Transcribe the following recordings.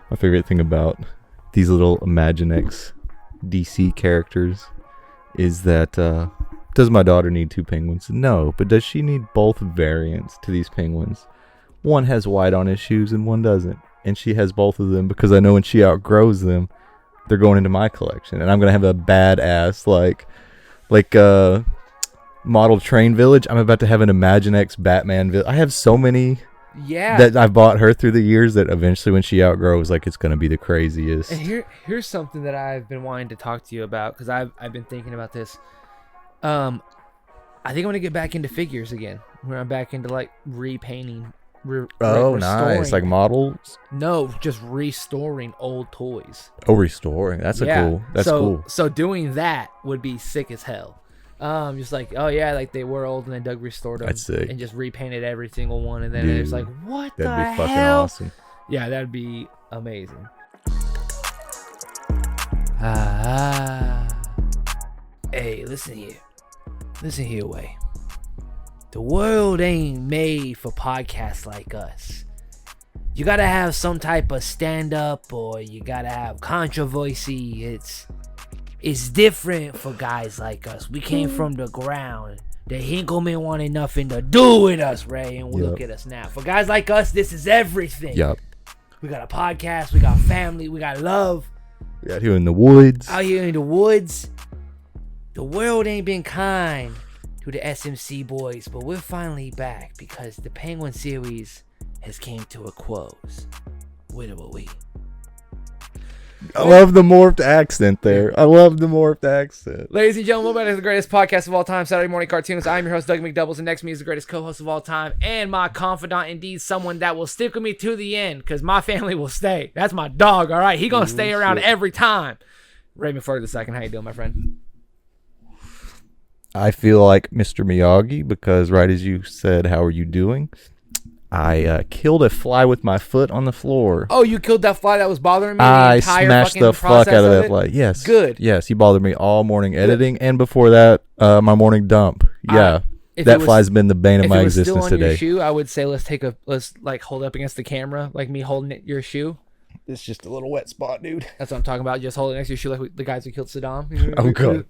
My favorite thing about these little Imaginext DC characters is that does my daughter need 2 penguins? No, but does she need both variants to these penguins? One has white on his shoes and one doesn't, and she has both of them because I know when she outgrows them, they're going into my collection, and I'm gonna have a badass like model train village. I'm about to have an Imaginext Batman village. I have so many that I've bought her through the years that eventually when she outgrows, like, it's gonna be the craziest. And here's something that I've been wanting to talk to you about because I've been thinking about this. I think I'm gonna get back into figures again. Where I'm back into like repainting. Nice, like models? No, just restoring old toys. Oh, restoring. That's cool. So doing that would be sick as hell. Just like, oh yeah, like they were old and then Doug restored them. That's sick. And just repainted every single one, and then Dude, it's like, what the hell? That'd be fucking awesome. Yeah, that'd be amazing. Hey, listen here, Way. The world ain't made for podcasts like us. You gotta have some type of stand-up, or you gotta have controversy. It's different for guys like us. We came from the ground. The Hinkleman wanted nothing to do with us, Ray, and look at us now. For guys like us, this is everything. Yep. We got a podcast, we got family, we got love. We out here in the woods. The world ain't been kind to the SMC boys, but we're finally back because the Penguin series has came to a close. Where were we? I love the morphed accent there. Ladies and gentlemen, welcome to the greatest podcast of all time, Saturday Morning Cartoons. I'm your host, Doug McDoubles, and next to me is the greatest co-host of all time, and my confidant, indeed, someone that will stick with me to the end, because my family will stay. That's my dog, all right? He gonna stay around every time. Raymond Furter II, how you doing, my friend? I feel like Mr. Miyagi because right as you said, how are you doing? I killed a fly with my foot on the floor. Oh, you killed that fly that was bothering me? I smashed the fuck out of that fly. Yes. Good. Yes, he bothered me all morning editing, and before that, my morning dump. Yeah. That fly's been the bane of my existence today. If it was still on your shoe, I would say let's like hold it up against the camera, like me holding your shoe. It's just a little wet spot, dude. That's what I'm talking about. Just hold it next to your shoe like the guys who killed Saddam. Oh, God.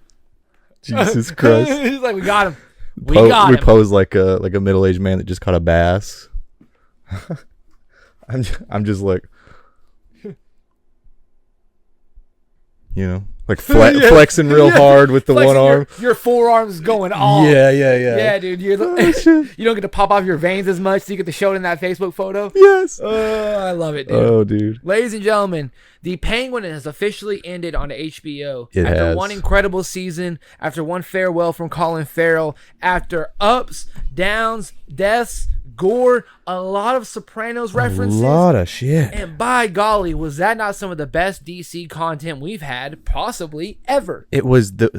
Jesus Christ. He's like, we got him. We pose like a middle-aged man that just caught a bass. I'm just like, like flexing real hard with the one arm. Your forearm's going off. Yeah. Yeah, dude. You don't get to pop off your veins as much, so you get to show it in that Facebook photo. Yes. I love it, dude. Oh, dude. Ladies and gentlemen, The Penguin has officially ended on HBO. It after has. one incredible season, after one farewell from Colin Farrell, after ups, downs, deaths, gore, a lot of Sopranos references. A lot of shit. And by golly, was that not some of the best DC content we've had, possibly ever? It was got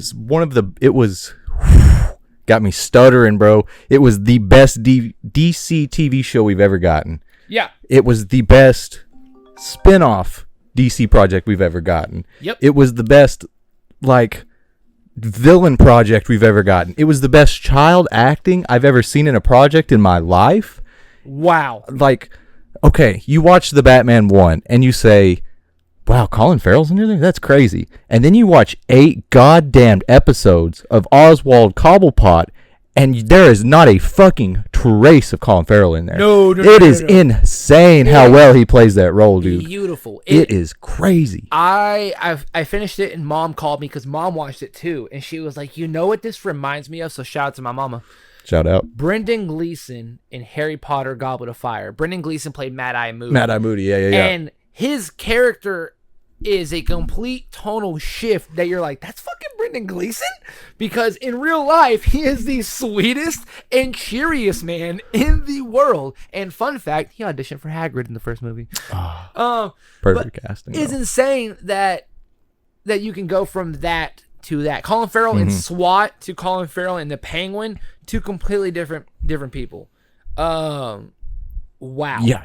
me stuttering, bro. It was the best DC TV show we've ever gotten. Yeah. It was the best spin-off DC project we've ever gotten. Yep. It was the best, like, villain project we've ever gotten. It was the best child acting I've ever seen in a project in my life. Wow. Like, okay, you watch the Batman 1 and you say, wow, Colin Farrell's in there? That's crazy. And then you watch 8 goddamn episodes of Oswald Cobblepot, and there is not a fucking trace of Colin Farrell in there. No. It is insane how well he plays that role, dude. Beautiful. It is crazy. I finished it, and Mom called me because Mom watched it too, and she was like, you know what this reminds me of? So shout out to my mama. Shout out. Brendan Gleeson in Harry Potter Goblet of Fire. Brendan Gleeson played Mad-Eye Moody. Mad-Eye Moody, yeah. And his character is a complete tonal shift that you're like, that's fucking Brendan Gleeson? Because in real life, he is the sweetest and cheeriest man in the world. And fun fact, he auditioned for Hagrid in the first movie. Perfect casting. It's insane that you can go from that to that. Colin Farrell in SWAT to Colin Farrell in The Penguin, two completely different people. Wow. Yeah.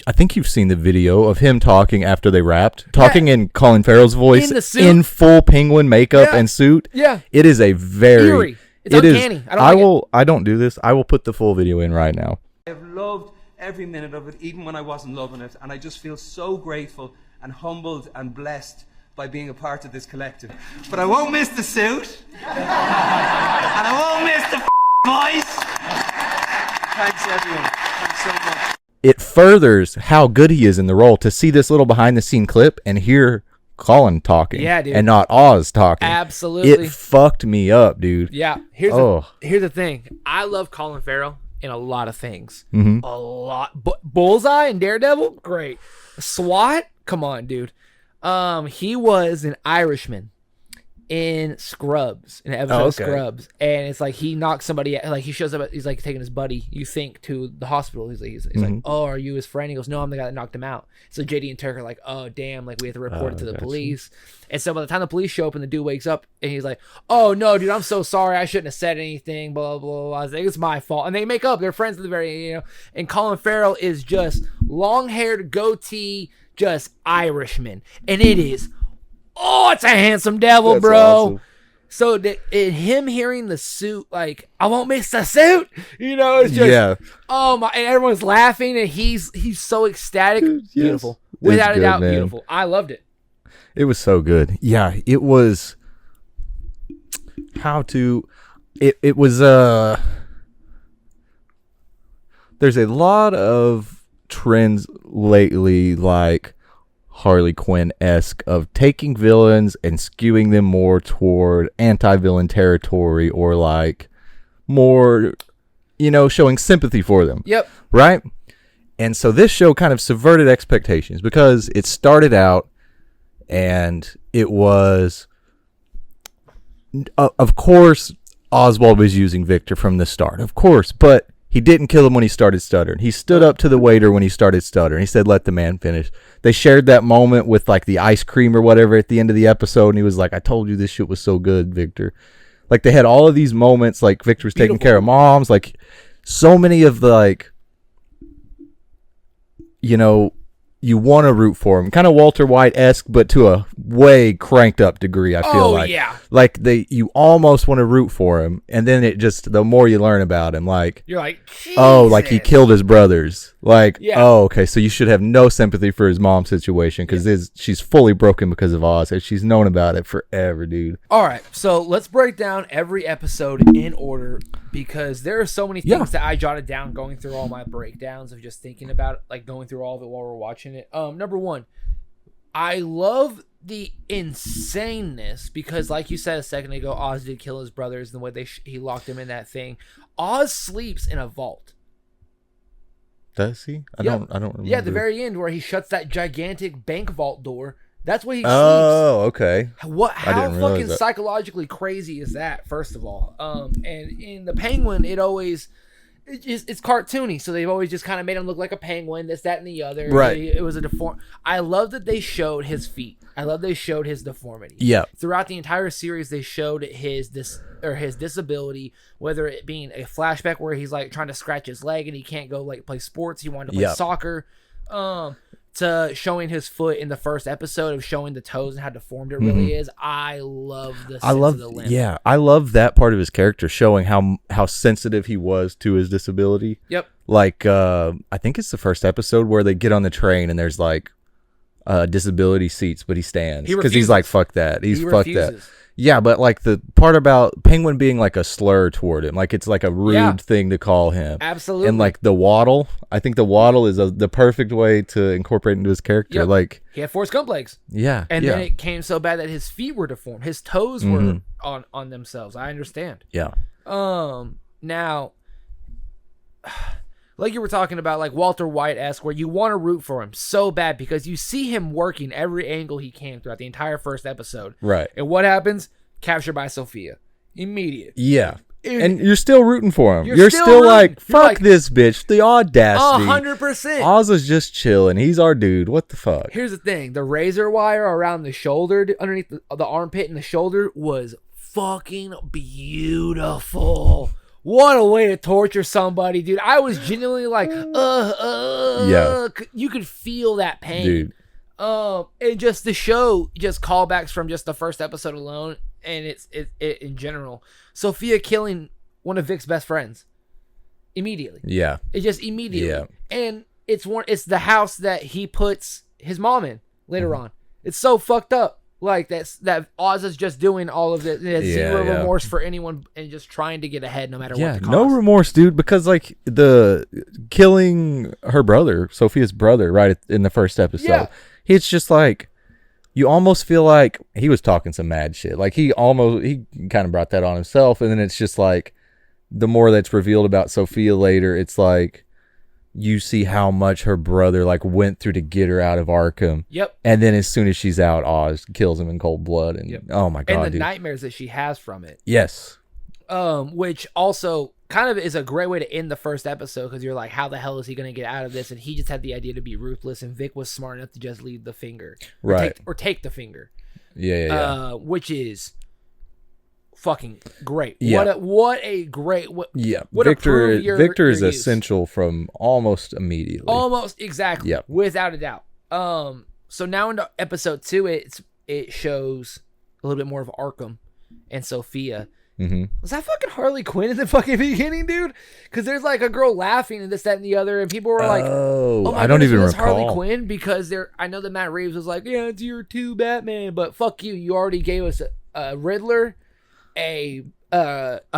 I think you've seen the video of him talking after they wrapped, talking in Colin Farrell's voice in the suit. in full penguin makeup and suit. Yeah. It is a very eerie. It's uncanny. I don't do this. I will put the full video in right now. I have loved every minute of it, even when I wasn't loving it. And I just feel so grateful and humbled and blessed by being a part of this collective. But I won't miss the suit. And I won't miss the voice. Thanks, everyone. Thanks so much. It furthers how good he is in the role to see this little behind the scene clip and hear Colin talking. Yeah, dude. And not Oz talking. Absolutely. It fucked me up, dude. Yeah. Here's the thing. I love Colin Farrell in a lot of things. Mm-hmm. A lot. Bullseye and Daredevil, great. SWAT, come on, dude. He was an Irishman in Scrubs, in an episode of Scrubs, and it's like he knocks somebody out, like he shows up, he's like taking his buddy, you think, to the hospital. He's like, oh, are you his friend? He goes, no, I'm the guy that knocked him out. So JD and Turk are like, oh damn, like we have to report it to the police. And so by the time the police show up and the dude wakes up and he's like, oh no, dude, I'm so sorry, I shouldn't have said anything, blah blah blah, blah. I was like, it's my fault. And they make up, they're friends at the very, and Colin Farrell is just long-haired, goatee, just Irishman, and it is, it's a handsome devil. That's bro awesome. So him hearing the suit, like, I won't miss the suit, it's just oh my, and everyone's laughing and he's so ecstatic. Dude, yes. Beautiful, without a doubt, man. Beautiful. I loved it. It was so good. Yeah, it was it was there's a lot of trends lately, like Harley Quinn-esque, of taking villains and skewing them more toward anti-villain territory, or like more, showing sympathy for them. Yep. Right? And so this show kind of subverted expectations, because it started out and it was, of course, Oswald was using Victor from the start, of course, but he didn't kill him when he started stuttering. He stood up to the waiter when he started stuttering. He said, let the man finish. They shared that moment with like the ice cream or whatever at the end of the episode. And he was like, I told you this shit was so good, Victor. Like, they had all of these moments, like Victor was taking care of moms. Like, so many of the, like, you want to root for him. Kind of Walter White-esque, but to a way cranked up degree, I feel like. Yeah. Like, you almost want to root for him, and then it just, the more you learn about him, like, you're like, Jesus. Oh, like he killed his brothers. Like, oh, okay, so you should have no sympathy for his mom's situation, because she's fully broken because of Oz, and she's known about it forever, dude. All right, so let's break down every episode in order, because there are so many things that I jotted down going through all my breakdowns of just thinking about it, like going through all of it while we're watching it. Number one, I love the insaneness, because like you said a second ago, Oz did kill his brothers, and the way he locked them in that thing. Oz sleeps in a vault. Does he? I don't remember. Yeah, at the very end where he shuts that gigantic bank vault door. That's where he sleeps. Oh, okay. How fucking psychologically crazy is that, first of all? And in the Penguin, it's cartoony, so they've always just kind of made him look like a penguin, this, that, and the other. Right. It was a I love that they showed his feet. I love they showed his deformity. Yeah. Throughout the entire series, they showed his disability, whether it being a flashback where he's like trying to scratch his leg and he can't go like play sports. He wanted to play soccer. To showing his foot in the first episode, of showing the toes and how deformed it really is. I love the sense of the limb. Yeah, I love that part of his character, showing how sensitive he was to his disability. Yep. Like, I think it's the first episode where they get on the train and there's like disability seats, but he stands because he's like, fuck that. He refuses. That. Yeah, but like the part about Penguin being like a slur toward him, like it's like a rude thing to call him. Absolutely. And like the waddle, I think the waddle is the perfect way to incorporate into his character. Yep. Like, he had Forrest Gump legs. Yeah. And then it came so bad that his feet were deformed. His toes were on themselves. I understand. Yeah. Now, like you were talking about, like Walter White-esque, where you want to root for him so bad because you see him working every angle he can throughout the entire first episode. Right. And what happens? Captured by Sophia. Immediate. Yeah. And you're still rooting for him. You're still like, fuck this bitch. The audacity. 100%. Oz is just chilling. He's our dude. What the fuck? Here's the thing. The razor wire around the shoulder, underneath the armpit and the shoulder, was fucking beautiful. What a way to torture somebody, dude. I was genuinely like, yeah. You could feel that pain. Dude. And just the show, just callbacks from just the first episode alone, and it's in general. Sophia killing one of Vic's best friends. immediately. Yeah. It's just immediately. Yeah. And it's the house that he puts his mom in later on. It's so fucked up. Like that Oz is just doing all of this. He has zero remorse for anyone and just trying to get ahead no matter what the cost. No remorse, dude, because like the killing her brother, Sophia's brother, right in the first episode. It's just like you almost feel like he was talking some mad shit. Like he kind of brought that on himself, and then it's just like the more that's revealed about Sophia later, it's like you see how much her brother like went through to get her out of Arkham. Yep. And then as soon as she's out, Oz kills him in cold blood. And oh my god, and the dude. nightmares that she has from it. Yes. Which also kind of is a great way to end the first episode, because you're like, how the hell is he going to get out of this? And he just had the idea to be ruthless, and Vic was smart enough to just leave the finger, or take the finger. Yeah. Which is fucking great. Yeah. What a great Victor is essential from almost immediately. Almost exactly. Yep. Without a doubt. So now into episode 2, it shows a little bit more of Arkham and Sophia. Mm-hmm. Was that fucking Harley Quinn in the fucking beginning, dude? Because there's like a girl laughing and this, that, and the other, and people were like, "Oh my I don't even goodness, recall Harley Quinn," because I know that Matt Reeves was like, "Yeah, it's your 2 Batman," but fuck you, you already gave us a Riddler, a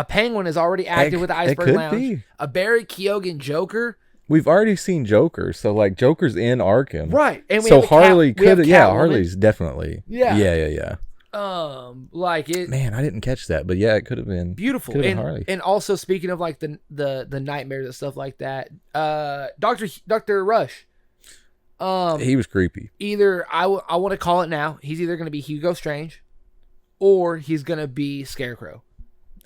Penguin is already active with the Iceberg Lounge, a Barry Keoghan Joker. We've already seen Joker, so like Joker's in Arkham, right? And so Harley could, Harley's definitely, yeah. Like it, man, I didn't catch that, but yeah, it could have been beautiful. Harley. And also speaking of like the nightmares and stuff like that, Dr. Rush, he was creepy. Either I want to call it now, he's either going to be Hugo Strange, or he's going to be Scarecrow.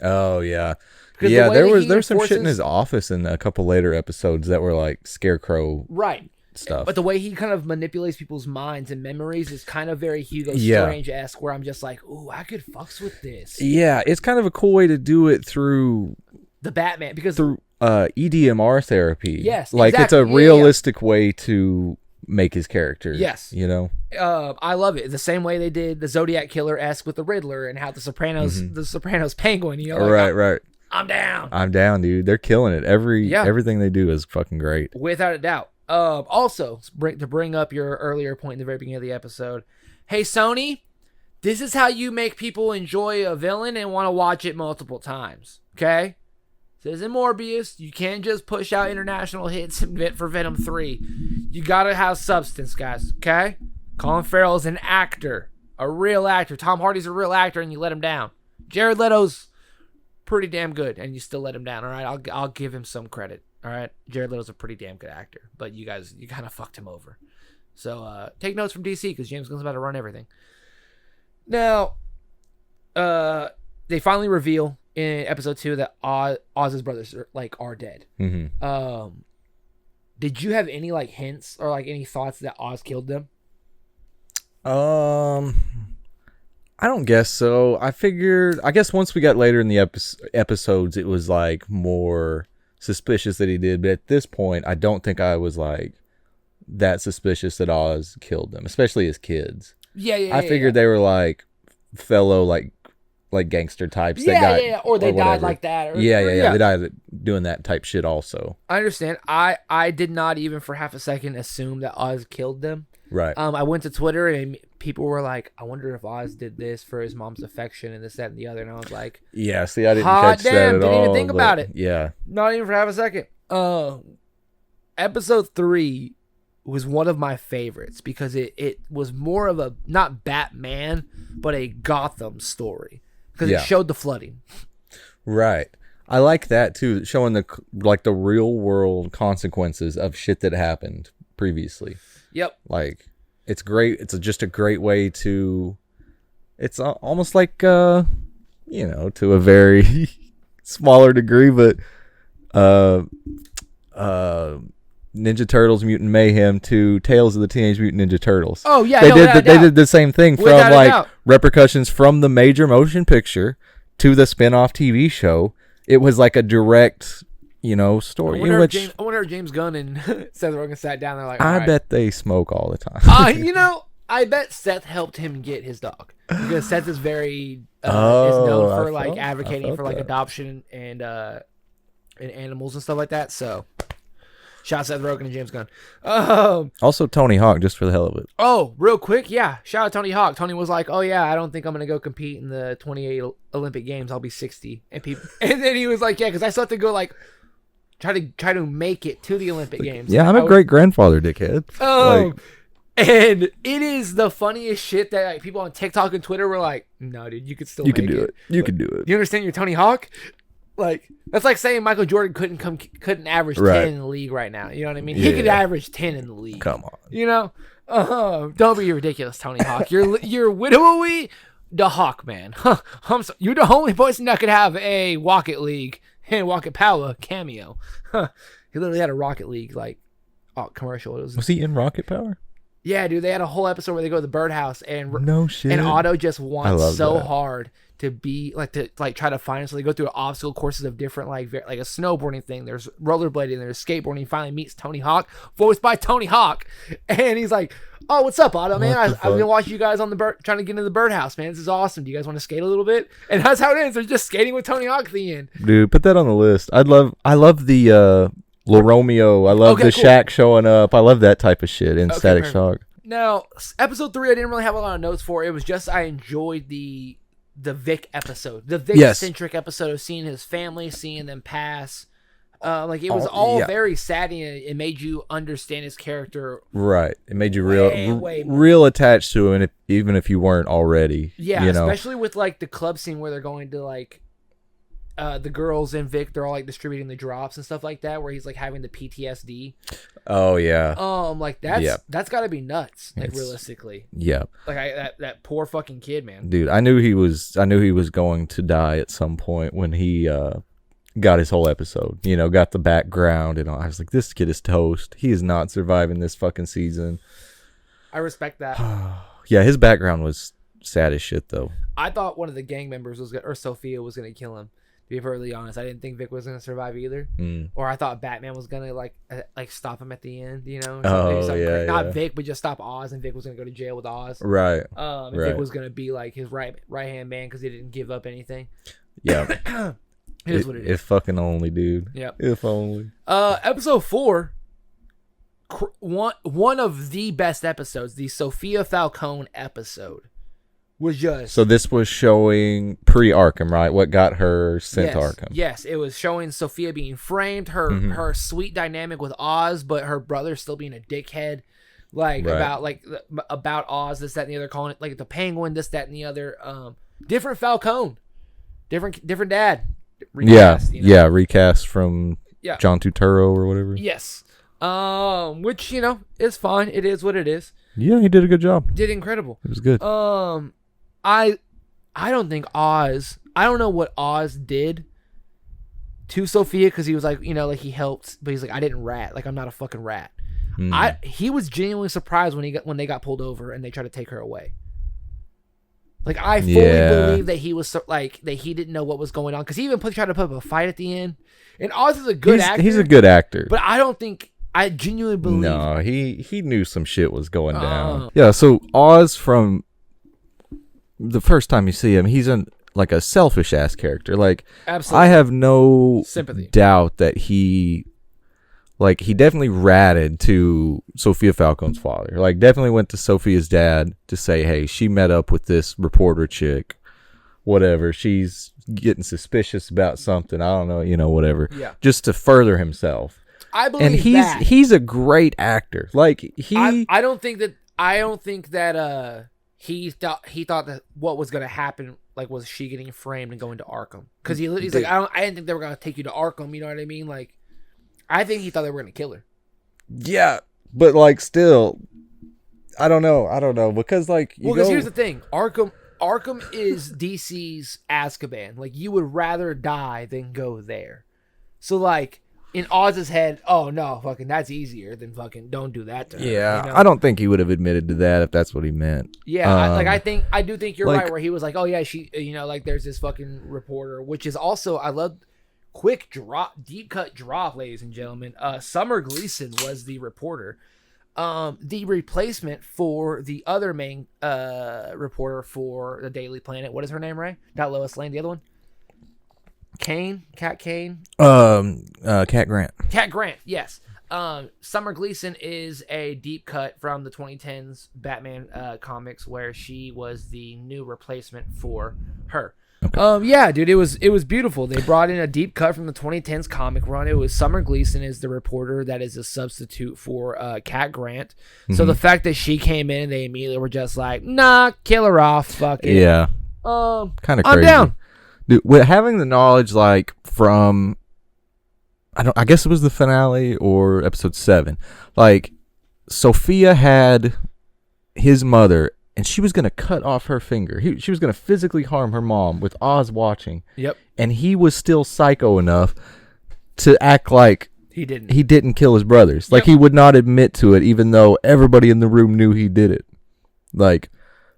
Oh yeah, there was some shit in his office in a couple later episodes that were like Scarecrow, right? Stuff. But the way he kind of manipulates people's minds and memories is kind of very Hugo Strange-esque, where I'm just like, ooh, I could fucks with this. Yeah, it's kind of a cool way to do it through the Batman, because through EDMR therapy. Yes, like exactly. It's a realistic way to make his character. Yes, you know. I love it. The same way they did the Zodiac Killer-esque with the Riddler, and how the Sopranos Penguin. You know, like, right. I'm down. I'm down, dude. They're killing it. Everything they do is fucking great, without a doubt. Also, to bring up your earlier point in the very beginning of the episode, hey Sony, this is how you make people enjoy a villain and want to watch it multiple times. Okay, says in Morbius, you can't just push out international hits for Venom 3. You gotta have substance, guys. Okay, Colin Farrell is an actor, a real actor. Tom Hardy's a real actor, and you let him down. Jared Leto's pretty damn good, and you still let him down. All right, I'll give him some credit. All right, Jared Leto's a pretty damn good actor, but you kind of fucked him over. So take notes from DC, because James Gunn's about to run everything. Now, they finally reveal in episode 2 that Oz's brothers are dead. Mm-hmm. Did you have any like hints or like any thoughts that Oz killed them? I don't guess so. I guess once we got later in the episodes, it was like more suspicious that he did, but at this point I don't think I was like that suspicious that Oz killed them, especially as kids. I figured they were like fellow like gangster types or they died like that, or, they died doing that type shit also. I understand. I did not even for half a second assume that Oz killed them. Right. I went to Twitter and people were like, I wonder if Oz did this for his mom's affection and this, that, and the other. And I was like, yeah, see, I didn't catch that at all. Didn't even think about it. Yeah. Not even for half a second. Episode 3 was one of my favorites because it was more of a, not Batman, but a Gotham story. Because it showed the flooding. Right. I like that too, showing the real world consequences of shit that happened previously. Yep. Like, it's great. It's just a great way to. It's almost like, to a very smaller degree, but Ninja Turtles Mutant Mayhem to Tales of the Teenage Mutant Ninja Turtles. Oh yeah, they did the same thing from repercussions from the major motion picture to the spin-off TV show. It was like a direct. Story. I wonder if James Gunn and Seth Rogen sat down there like, I bet they smoke all the time. I bet Seth helped him get his dog because Seth is very is known for advocating for adoption and and animals and stuff like that. So, shout out Seth Rogen and James Gunn. Also, Tony Hawk, just for the hell of it. Oh, real quick, yeah. Shout out Tony Hawk. Tony was like, "Oh yeah, I don't think I'm gonna go compete in the 28 Olympic Games. I'll be 60." And then he was like, "Yeah, because I still have to go like try to make it to the Olympic Games." Yeah, I'm a great grandfather, dickhead. Oh, and it is the funniest shit that like, people on TikTok and Twitter were like, "No, dude, you could still. You make can do it. You can do it. You understand? You're Tony Hawk." Like that's like saying Michael Jordan couldn't average 10 in the league right now. You know what I mean? He could average 10 in the league. Come on. You know? Don't be ridiculous, Tony Hawk. You're widowy the Hawk man. You're the only person that could have a Rocket League and Rocket Power cameo. He literally had a Rocket League commercial. Was he in Rocket Power? Yeah, dude. They had a whole episode where they go to the birdhouse and no shit. And Otto just wants so that. hard to be try to find it. So they go through obstacle courses of different like a snowboarding thing. There's rollerblading. There's skateboarding. He finally meets Tony Hawk, voiced by Tony Hawk, and he's like, "Oh, what's up, Otto, man? I've been watching you guys on the trying to get into the birdhouse, man. This is awesome. Do you guys want to skate a little bit?" And that's how it ends. They're just skating with Tony Hawk at the end. Dude, put that on the list. I love the Lil Romeo. I love the Shaq showing up. I love that type of shit in Static Shock. Now, episode 3, I didn't really have a lot of notes for. It was just I enjoyed the Vic episode, the Vic-centric episode of seeing his family, seeing them pass. It was all very sad, and it made you understand his character. Right. It made you real attached to him, even if you weren't already. Yeah, especially with like the club scene where they're going to like the girls and Vic, they're all like distributing the drops and stuff like that, where he's like having the PTSD. Oh yeah. That's got to be nuts. Like realistically. Yeah. Like that poor fucking kid, man. Dude, I knew he was going to die at some point when he got his whole episode. Got the background and all. I was like, this kid is toast. He is not surviving this fucking season. I respect that. Yeah, his background was sad as shit though. I thought one of the gang members Sophia was gonna kill him. To be perfectly honest, I didn't think Vic was gonna survive either, or I thought Batman was gonna like stop him at the end, not Vic, but just stop Oz, and Vic was gonna go to jail with Oz, right? Vic was gonna be like his right hand man because he didn't give up anything. Yeah, it is what it is. If fucking only, dude. Yeah, if only. Episode 4, one of the best episodes, the Sophia Falcone episode. Was just so this was showing pre-Arkham, right? What got her sent to Arkham? Yes, it was showing Sophia being framed, her sweet dynamic with Oz, but her brother still being a dickhead, about Oz, this, that, and the other, calling it like the Penguin, this, that, and the other. Different Falcone, different dad. Recast, recast from John Turturro or whatever. Yes, which is fine. It is what it is. Yeah, he did a good job. Did incredible. It was good. I don't think Oz. I don't know what Oz did to Sophia because he was like, he helped, but he's like, I didn't rat. Like I'm not a fucking rat. He was genuinely surprised when they got pulled over and they tried to take her away. Like I fully believe that he was that he didn't know what was going on because he even tried to put up a fight at the end. And Oz is a good actor. He's a good actor, but I don't think. I genuinely believe. No, he knew some shit was going down. Yeah, so Oz, from the first time you see him, he's a selfish ass character. Like, absolutely. I have no sympathy, doubt that he definitely ratted to Sophia Falcone's father. Like, definitely went to Sophia's dad to say, hey, she met up with this reporter chick. Whatever, she's getting suspicious about something. I don't know, whatever. Yeah. Just to further himself. I believe and he's a great actor. Like I don't think that he thought that what was going to happen was she getting framed and going to Arkham because he's like I didn't think they were going to take you to Arkham. You know what I mean? Like I think he thought they were going to kill her. Yeah, but still, I don't know because because here's the thing, Arkham is DC's Azkaban. Like you would rather die than go there. So in Oz's head, oh no, fucking that's easier than fucking don't do that to her. Yeah, I don't think he would have admitted to that if that's what he meant. Yeah, I do think you're right where he was like, oh yeah, she, there's this fucking reporter, which is also I love deep cut drop, ladies and gentlemen. Summer Gleason was the reporter, the replacement for the other main reporter for the Daily Planet. What is her name, Ray? Not Lois Lane, the other one. Cat Kane. Cat Grant. Cat Grant, yes. Summer Gleason is a deep cut from the 2010s Batman comics where she was the new replacement for her. Okay. Yeah, dude, it was beautiful. They brought in a deep cut from the 2010s comic run. It was Summer Gleason is the reporter that is a substitute for Cat Grant. Mm-hmm. So the fact that she came in and they immediately were just like, nah, kill her off, fuck it. Yeah. Kind of crazy. I'm down. Dude, with having the knowledge like from I guess it was the finale or episode 7. Like, Sophia had his mother, and she was going to cut off her finger. She was going to physically harm her mom with Oz watching. Yep. And he was still psycho enough to act like he didn't kill his brothers. Like, he would not admit to it, even though everybody in the room knew he did it. Like,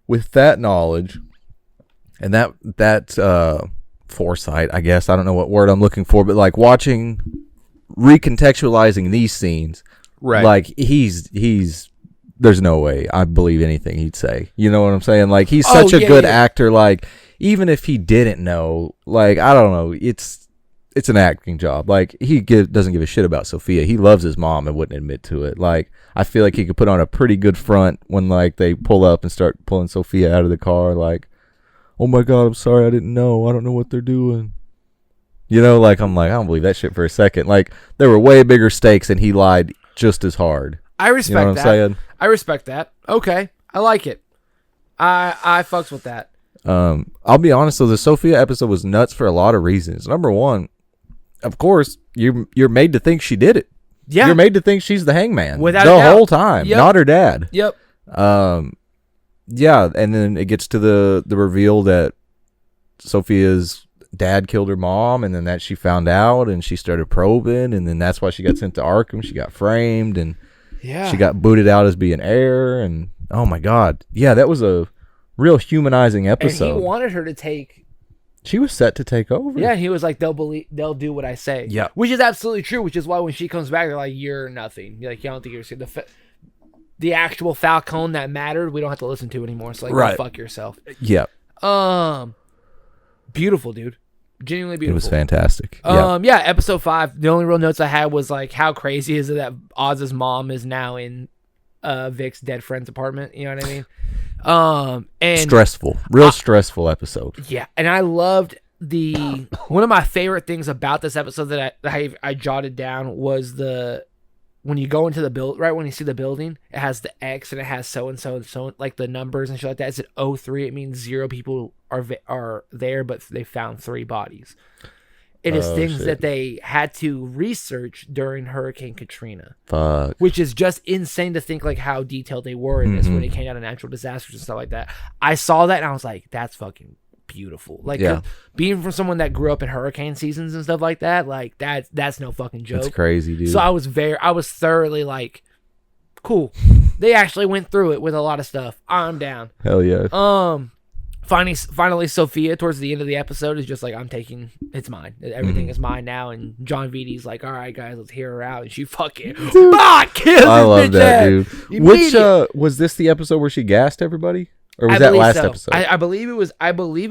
with that knowledge and that foresight, I guess. I don't know what word I'm looking for, but, like, recontextualizing these scenes, right? Like he's there's no way I believe anything he'd say. You know what I'm saying? Like he's such a good actor. Like even if he didn't know, like I don't know, it's an acting job. Like he doesn't give a shit about Sophia. He loves his mom and wouldn't admit to it. Like I feel like he could put on a pretty good front when like they pull up and start pulling Sophia out of the car. Like, oh my God, I'm sorry, I didn't know. I don't know what they're doing. You know, like, I'm like, I don't believe that shit for a second. Like, there were way bigger stakes, and he lied just as hard. I respect that. You know what I'm saying? I respect that. Okay. I like it. I fucks with that. I'll be honest, though, the Sophia episode was nuts for a lot of reasons. Number one, of course, you're made to think she did it. Yeah. You're made to think she's the hangman. Without the a doubt. whole time, not her dad. Yep. Yeah, and then it gets to the reveal that Sophia's dad killed her mom, and then that she found out and she started probing, and then that's why she got sent to Arkham. She got framed and she got booted out as being heir, and oh my God, yeah, that was a real humanizing episode. And he wanted her to take. She was set to take over. Yeah, he was like, they'll do what I say. Yeah, which is absolutely true. Which is why when she comes back, they're like, you're nothing. You're like, you don't think you're the actual Falcone that mattered. We don't have to listen to anymore. So like, right. Go fuck yourself. Yeah. Beautiful, dude. Genuinely beautiful. It was fantastic. Yeah, episode 5. The only real notes I had was like, how crazy is it that Oz's mom is now in Vic's dead friend's apartment? You know what I mean? And stressful, stressful episode. Yeah, and I loved one of my favorite things about this episode that I jotted down was when you go into the build, right when you see the building, it has the X and it has so and so, like the numbers and shit like that. It's at 03. It means 0 people are there, but they found 3 bodies. It is things that they had to research during Hurricane Katrina. Fuck. Which is just insane to think like how detailed they were in this when it came out of natural disasters and stuff like that. I saw that and I was like, that's fucking beautiful. Like being from someone that grew up in hurricane seasons and stuff like that, like that's no fucking joke. That's crazy, dude. So I was thoroughly like, cool. They actually went through it with a lot of stuff. I'm down. Hell yeah. Finally, Sophia towards the end of the episode is just like, it's mine. Everything is mine now. And John Vidi's like, all right, guys, let's hear her out. And she fucking kills I love that, dude. Which was this the episode where she gassed everybody? Or was that last episode? I believe it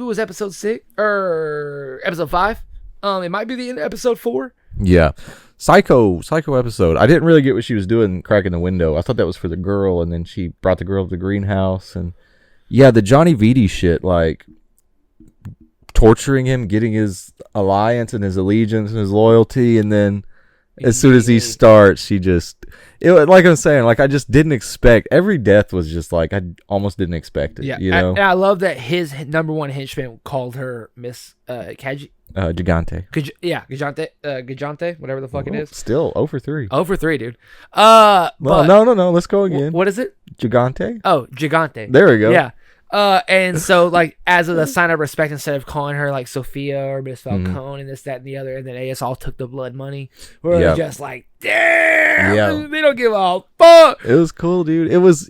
was episode 6 or episode 5. It might be the end of episode 4. Yeah. Psycho episode. I didn't really get what she was doing cracking the window. I thought that was for the girl, and then she brought the girl to the greenhouse, and yeah, the Johnny Viti shit, like torturing him, getting his alliance and his allegiance and his loyalty, and then as soon as he starts, like I'm saying, like I just didn't expect. Every death was just like I almost didn't expect it. Yeah, you know. And I love that his number one henchman called her Miss Gigante. Gigante, whatever the fuck it is. Still 0 for 3. 0 for 3, dude. No. Let's go again. What is it? Gigante. Oh, Gigante. There we go. Yeah. And so like as a sign of respect, instead of calling her like Sophia or Miss Falcone and this, that, and the other, and then AS all took the blood money, we're just like, damn, they don't give a fuck. It was cool, dude. It was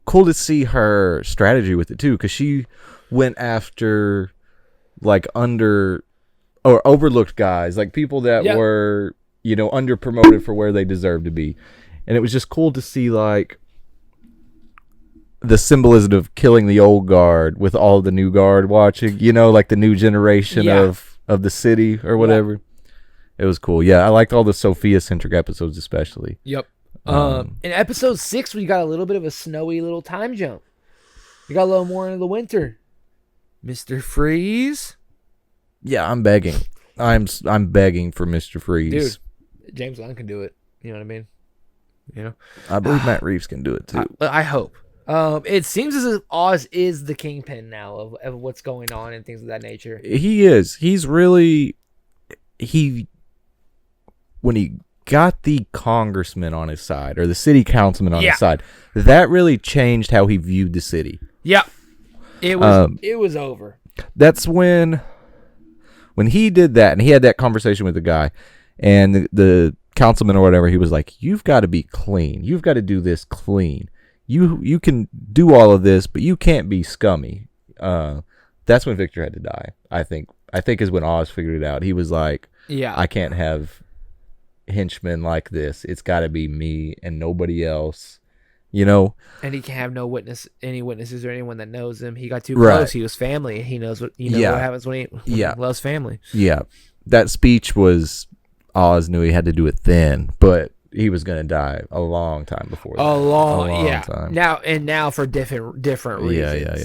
cool to see her strategy with it too, because she went after like under or overlooked guys, like people that were under promoted for where they deserved to be, and it was just cool to see like the symbolism of killing the old guard with all the new guard watching, like the new generation of of the city or whatever. It was cool. Yeah, I liked all the Sophia-centric episodes especially. Yep. In episode 6, we got a little bit of a snowy little time jump. We got a little more into the winter. Mr. Freeze. Yeah, I'm begging. I'm begging for Mr. Freeze. Dude, James Gunn can do it. You know what I mean? You know, I believe Matt Reeves can do it too. I hope. It seems as if Oz is the kingpin now of what's going on and things of that nature. He is. He's really when he got the congressman on his side or the city councilman on his side, that really changed how he viewed the city. Yeah. It was over. That's when he did that and he had that conversation with the guy and the councilman or whatever, he was like, you've got to be clean. You've got to do this clean. You can do all of this, but you can't be scummy. That's when Victor had to die. I think is when Oz figured it out. He was like, I can't have henchmen like this. It's got to be me and nobody else. You know, and he can't have any witnesses or anyone that knows him. He got too close. He was family. He knows what what happens when he loves family. Yeah, that speech was Oz knew he had to do it then, but he was gonna die a long time before that. A long time. Now for different reasons.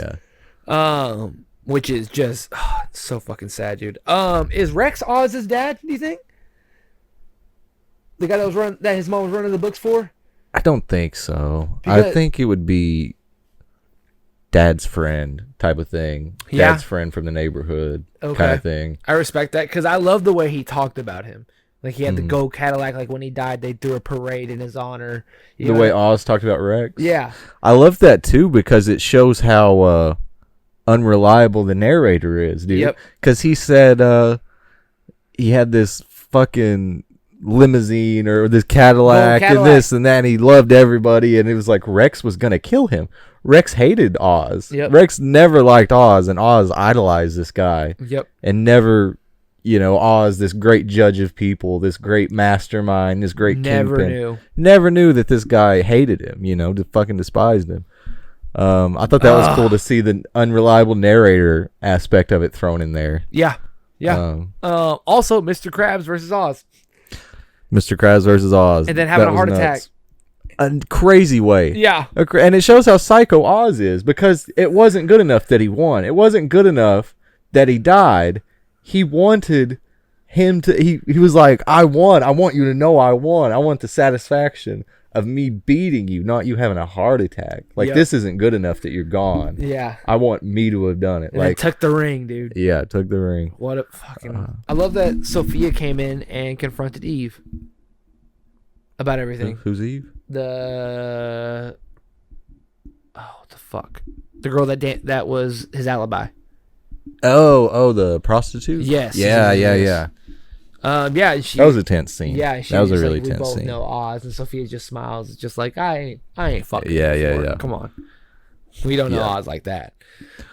Yeah. Which is just so fucking sad, dude. Is Rex Oz's dad? Do you think the guy that his mom was running the books for? I don't think so. I think it would be dad's friend type of thing. Dad's friend from the neighborhood kind of thing. I respect that because I love the way he talked about him. Like he had the Go Cadillac. Like when he died, they threw a parade in his honor. The way Oz talked about Rex. Yeah. I love that too because it shows how unreliable the narrator is, dude. Yep. Because he said he had this fucking limousine or this Cadillac and this and that, and he loved everybody, and it was like Rex was gonna kill him. Rex hated Oz. Rex never liked Oz, and Oz idolized this guy. And never, Oz, this great judge of people, this great mastermind, this great kingpin, never knew that this guy hated him. Fucking despised him. I thought that was cool to see the unreliable narrator aspect of it thrown in there. Yeah. Also, Mr. Krabs versus Oz. Mr. Krabs versus Oz. And then having a heart attack. A crazy way. Yeah. And it shows how psycho Oz is because it wasn't good enough that he won. It wasn't good enough that he died. He wanted him to... He was like, I won. I want you to know I won. I want the satisfaction of me beating you, not you having a heart attack. Like, this isn't good enough that you're gone. Yeah. I want me to have done it. And it took the ring, dude. Yeah, it took the ring. What a fucking... I love that Sophia came in and confronted Eve about everything. Who's Eve? What the fuck? The girl that was his alibi. Oh, the prostitute? Yes. Yeah. That was a tense scene. Yeah, that was a really tense scene. We both know Oz, and Sophia just smiles. It's just like I ain't fucking. Yeah. Come on, we don't know Oz like that.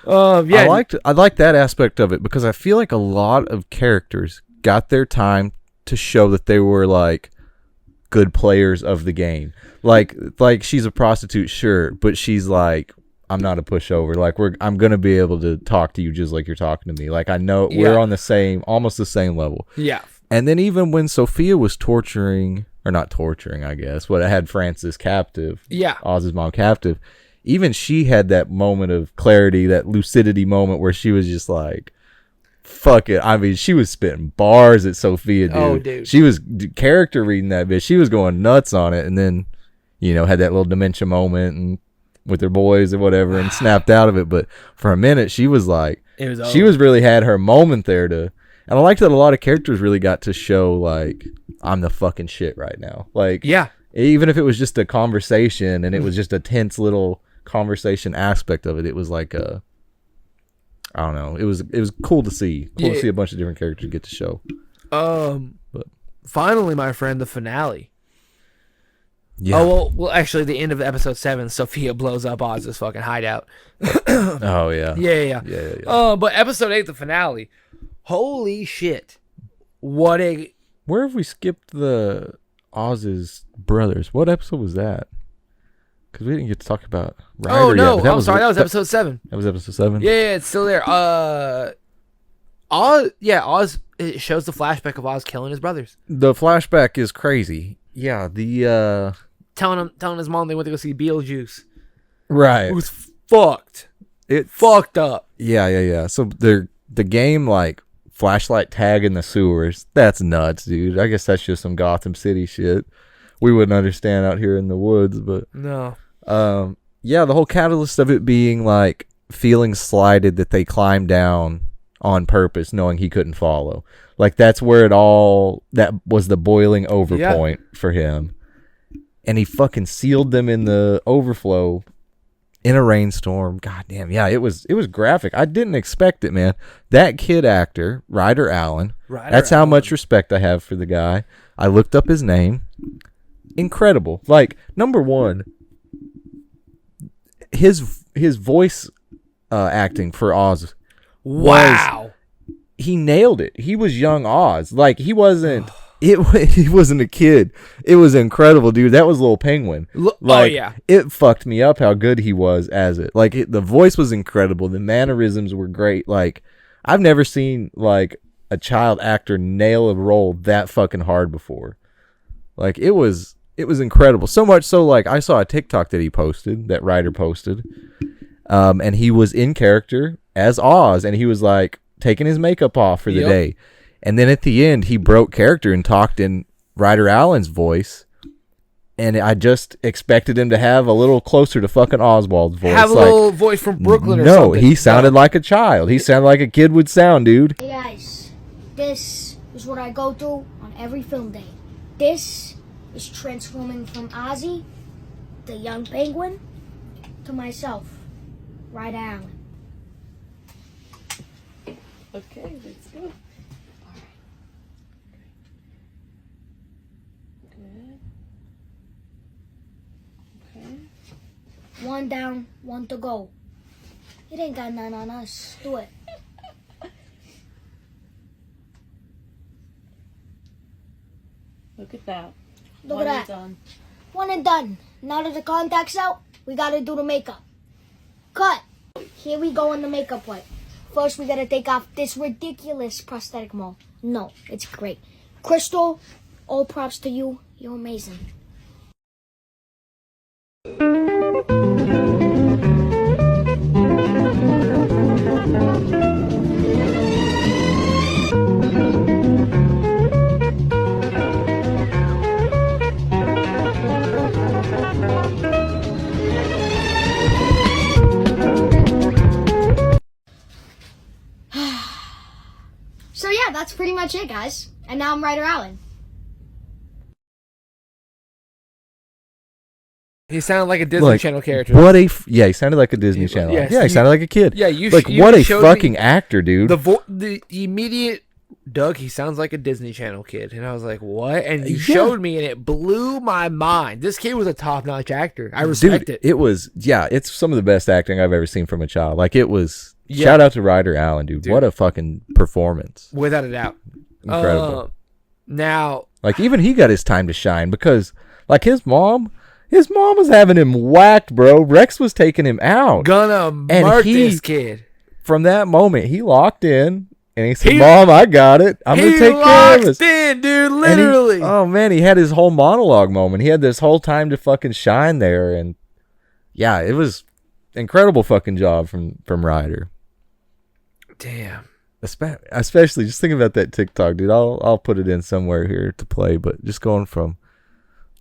I liked that aspect of it because I feel like a lot of characters got their time to show that they were like good players of the game. Like she's a prostitute, sure, but she's like, I'm not a pushover. Like I'm gonna be able to talk to you just like you're talking to me. Like I know we're on almost the same level. Yeah. And then even when Sophia was torturing, or not torturing, I guess, what had Frances captive. Yeah. Oz's mom captive. Even she had that moment of clarity, that lucidity moment where she was just like, fuck it. I mean, she was spitting bars at Sophia, dude. Oh, dude. She was character reading that bitch. She was going nuts on it. And then, had that little dementia moment and with her boys or whatever and snapped out of it. But for a minute, she was like, she was really had her moment there to, and I liked that a lot of characters really got to show like, I'm the fucking shit right now. Like, even if it was just a conversation and it was just a tense little conversation aspect of it, it was like I don't know. It was cool to see. To see a bunch of different characters get to show. But finally, my friend, the finale. Yeah. Oh well, actually, the end of episode 7, Sophia blows up Oz's fucking hideout. Oh yeah. Yeah. But episode 8, the finale. Holy shit! Where have we skipped the Oz's brothers? What episode was that? Because we didn't get to talk about Ryder yet. That was episode 7. That was episode 7? Yeah, it's still there. Oz, Oz. It shows the flashback of Oz killing his brothers. The flashback is crazy. Yeah, telling his mom they went to go see Beetlejuice. Right. It was fucked. It fucked up. Yeah. So the game, like, flashlight tag in the sewers, that's nuts, dude. I guess that's just some Gotham City shit we wouldn't understand out here in the woods, but no. Yeah, the whole catalyst of it being like feeling slighted that they climbed down on purpose, knowing he couldn't follow. Like, that's where that was the boiling over point for him. And he fucking sealed them in the overflow in a rainstorm. God damn. Yeah, it was graphic. I didn't expect it, man. That kid actor, Ryder Allen, that's how much respect I have for the guy. I looked up his name. Incredible. Like, number one, his voice acting for Oz. Wow. He nailed it. He was young Oz. Like, he wasn't he wasn't a kid. It was incredible, dude. That was Little Penguin. Like, it fucked me up how good he was as it. Like, the voice was incredible. The mannerisms were great. Like, I've never seen like a child actor nail a role that fucking hard before. Like, it was incredible. So much so, like, I saw a TikTok that Ryder posted. And he was in character as Oz, and he was like taking his makeup off for the day. And then at the end, he broke character and talked in Ryder Allen's voice. And I just expected him to have a little closer to fucking Oswald's voice. Have a little voice from Brooklyn or something. No, he sounded like a child. He sounded like a kid would sound, dude. Hey guys, this is what I go through on every film day. This is transforming from Ozzy, the young penguin, to myself, Ryder Allen. Okay, let's go. Good. Okay. One down, one to go. It ain't got none on us. Do it. Look at that. Look One at and that. done. One and done. Now that the contact's out, we gotta do the makeup. Cut. Here we go on the makeup wipe. First, we gotta take off this ridiculous prosthetic mold. No, it's great. Crystal, all props to you. You're amazing. So yeah, that's pretty much it, guys. And now I'm Ryder Allen. He sounded like a Disney Channel character. He sounded like a Disney Channel. Yes, he sounded like a kid. Yeah, what a fucking actor, dude. The immediate Doug, he sounds like a Disney Channel kid, and I was like, what? And you showed me, and it blew my mind. This kid was a top-notch actor. I respect it. It was, it's some of the best acting I've ever seen from a child. Like, it was. Shout out to Ryder Allen, dude. What a fucking performance. Without a doubt. Incredible. Now, like, even he got his time to shine because, like, his mom was having him whacked, bro. Rex was taking him out. Gonna murk this kid. From that moment, he locked in and he said, Mom, I got it. I'm going to take care of this. He locked in, dude, literally. Oh, man, he had his whole monologue moment. He had this whole time to fucking shine there. And, yeah, it was incredible fucking job from Ryder. Damn. Especially just think about that TikTok, dude. I'll put it in somewhere here to play, but just going from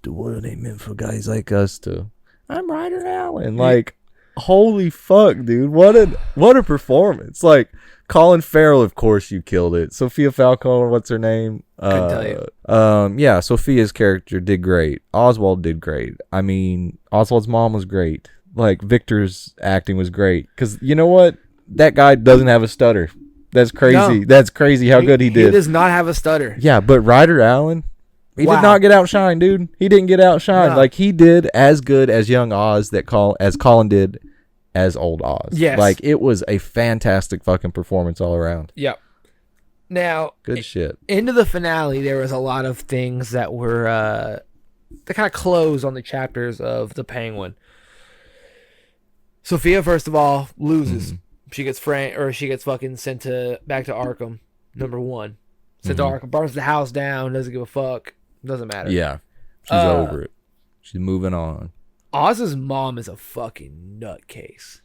the world ain't meant for guys like us to I'm Ryder Allen. Like, holy fuck, dude. What a performance. Like, Colin Farrell, of course you killed it. Sophia Falcone, what's her name? Couldn't tell you. Yeah, Sophia's character did great. Oswald did great. I mean, Oswald's mom was great. Like, Victor's acting was great. Because you know what? That guy doesn't have a stutter. That's crazy. No. That's crazy how good he did. He does not have a stutter. Yeah, but Ryder Allen, he did not get outshined, dude. He didn't get outshined. No. Like, he did as good as young Oz as Colin did as old Oz. Yes. Like, it was a fantastic fucking performance all around. Yep. Now, good shit. Into the finale, there was a lot of things that were that kind of closed on the chapters of the Penguin. Sophia, first of all, loses. She gets she gets fucking sent back to Arkham. Number 1, sent to Arkham, burns the house down, doesn't give a fuck, doesn't matter. Yeah, she's over it. She's moving on. Oz's mom is a fucking nutcase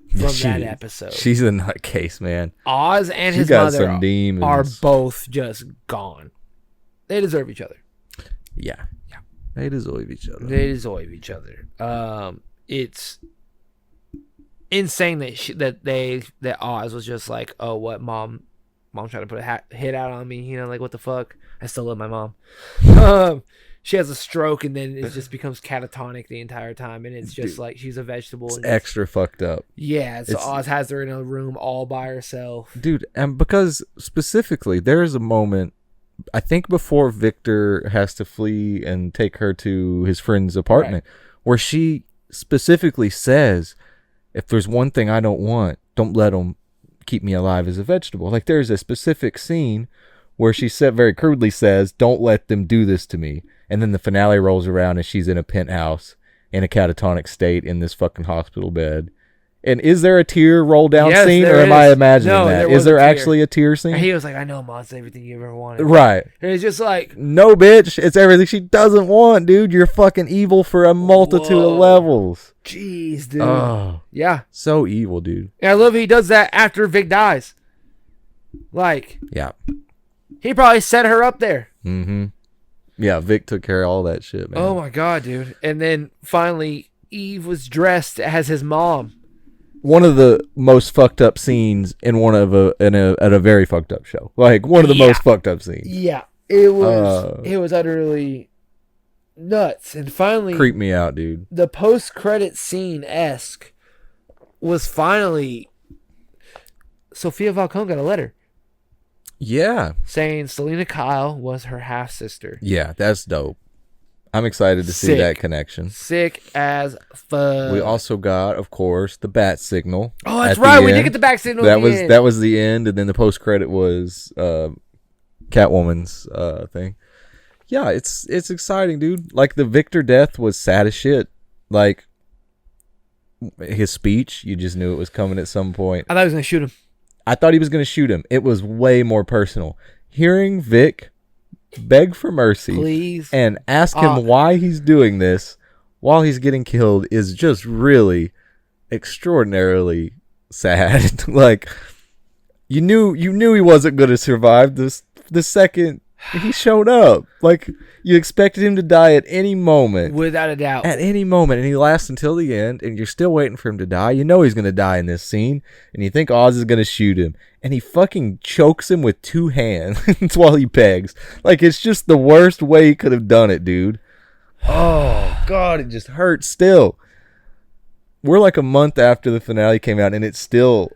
from that episode. She's a nutcase, man. Oz and She his got mother some demons. are both just gone. They deserve each other. Yeah. They deserve each other. It's insane that Oz was just like, oh, what, mom trying to put a hit out on me, you know, like, what the fuck? I still love my mom. She has a stroke and then it just becomes catatonic the entire time, and it's just like she's a vegetable. It's and extra fucked up. Yeah, so Oz has her in a room all by herself. Dude, and because specifically there is a moment, I think before Victor has to flee and take her to his friend's apartment, where she specifically says, if there's one thing I don't want, don't let them keep me alive as a vegetable. Like, there's a specific scene where she said, very crudely says, don't let them do this to me. And then the finale rolls around and she's in a penthouse in a catatonic state in this fucking hospital bed. And is there a tear roll down scene, or am I imagining that? Is there actually a tear scene? And he was like, I know, Mom's everything you ever wanted. Right. And it's just like, no, bitch, it's everything she doesn't want, dude. You're fucking evil for a multitude of levels. Jeez, dude. Oh, yeah. So evil, dude. And I love he does that after Vic dies. Like, yeah. He probably set her up there. Mm-hmm. Yeah, Vic took care of all that shit, man. Oh my God, dude. And then finally, Eve was dressed as his mom. One of the most fucked up scenes in at a very fucked up show. Like, one of the most fucked up scenes. Yeah. It was utterly nuts. And finally, creeped me out, dude. The post-credit scene-esque was finally Sophia Falcone got a letter. Yeah. Saying Selena Kyle was her half-sister. Yeah, that's dope. I'm excited to see that connection. Sick as fuck. We also got, of course, the bat signal. Oh, that's right. We did get the bat signal. That was the end, and then the post credit was Catwoman's thing. Yeah, it's exciting, dude. Like, the Victor death was sad as shit. Like, his speech, you just knew it was coming at some point. I thought he was gonna shoot him. I thought he was gonna shoot him. It was way more personal. Hearing Vic beg for mercy, please, and ask him why he's doing this while he's getting killed is just really extraordinarily sad. Like, you knew he wasn't going to survive this the second he showed up. Like, you expected him to die at any moment, without a doubt, at any moment, and he lasts until the end, and you're still waiting for him to die. You know he's going to die in this scene, and you think Oz is going to shoot him, and he fucking chokes him with 2 hands while he pegs. Like, it's just the worst way he could have done it, dude. Oh God, it just hurts still. We're like a month after the finale came out, and it's still,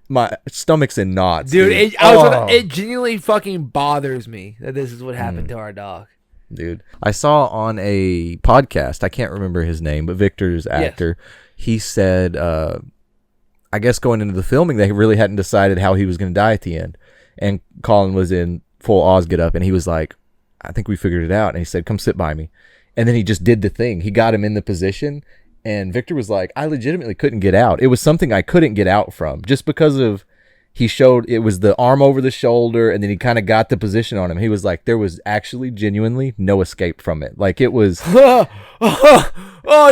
my stomach's in knots, dude. It genuinely fucking bothers me that this is what happened to our dog. Dude, I saw on a podcast, I can't remember his name, but Victor's actor, he said, I guess going into the filming, they really hadn't decided how he was going to die at the end. And Colin was in full Oz get up, and he was like, I think we figured it out. And he said, come sit by me. And then he just did the thing. He got him in the position, and Victor was like, I legitimately couldn't get out. It was something I couldn't get out from, just because of, he showed, it was the arm over the shoulder, and then he kind of got the position on him. He was like, there was actually genuinely no escape from it. Like, it was... oh,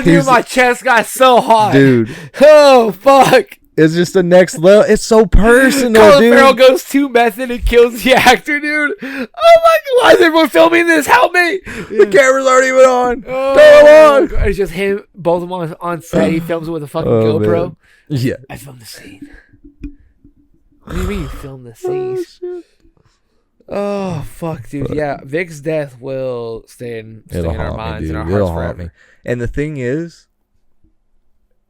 dude, my chest got so hot. Dude. Oh, fuck. It's just the next level. It's so personal, Colin dude. Farrell goes too method and kills the actor, dude. Oh, my God. Why is everyone filming this? Help me. The camera's already even on. Oh, go on. It's just him, both of them on set. He films it with a fucking GoPro. Man. Yeah. I filmed the scene. What do you mean you filmed the scene? Oh, fuck, dude. Yeah, Vic's death will stay in our minds and our hearts forever. And the thing is,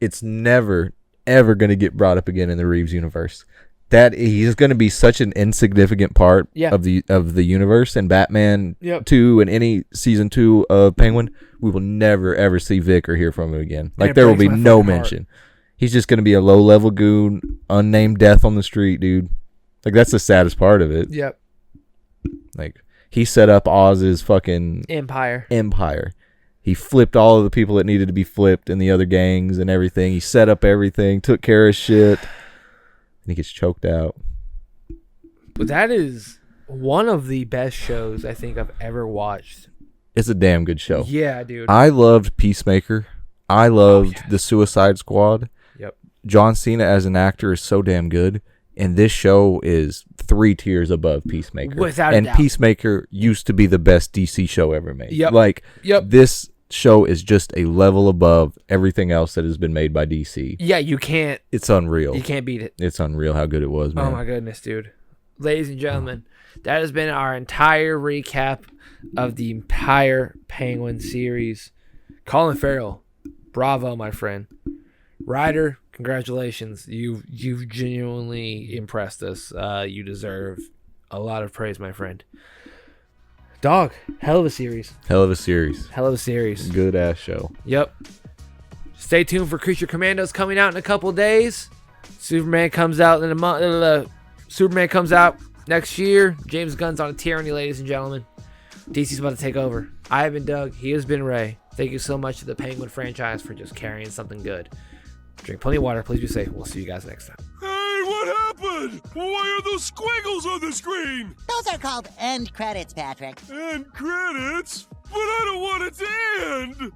it's never, ever going to get brought up again in the Reeves universe. That he's going to be such an insignificant part of the universe, and Batman 2 and any season 2 of Penguin, we will never, ever see Vic or hear from him again. Like, there will be no mention. He's just going to be a low-level goon, unnamed death on the street, dude. Like, that's the saddest part of it. Yep. Like, he set up Oz's fucking... Empire. He flipped all of the people that needed to be flipped in the other gangs and everything. He set up everything, took care of shit. and he gets choked out. But that is one of the best shows I think I've ever watched. It's a damn good show. Yeah, dude. I loved Peacemaker. I loved the Suicide Squad. Yep. John Cena as an actor is so damn good, and this show is 3 tiers above Peacemaker. Without a and doubt. Peacemaker used to be the best DC show ever made. Yep. Like, Yep. this show is just a level above everything else that has been made by DC. Yeah, you can't It's unreal. you can't beat it. It's unreal how good it was, man. Oh my goodness, dude. Ladies and gentlemen, that has been our entire recap of the entire Penguin series. Colin Farrell, bravo, my friend. Ryder, congratulations. You've genuinely impressed us. You deserve a lot of praise, my friend. Dog, hell of a series. Hell of a series. Hell of a series. Good ass show. Yep. Stay tuned for Creature Commandos coming out in a couple days. Superman comes out in a month. Superman comes out next year. James Gunn's on a tyranny, ladies and gentlemen. DC's about to take over. I have been Doug. He has been Ray. Thank you so much to the Penguin franchise for just carrying something good. Drink plenty of water. Please be safe. We'll see you guys next time. Hey, what happened? Why are those squiggles on the screen? Those are called end credits, Patrick. End credits? But I don't want it to end!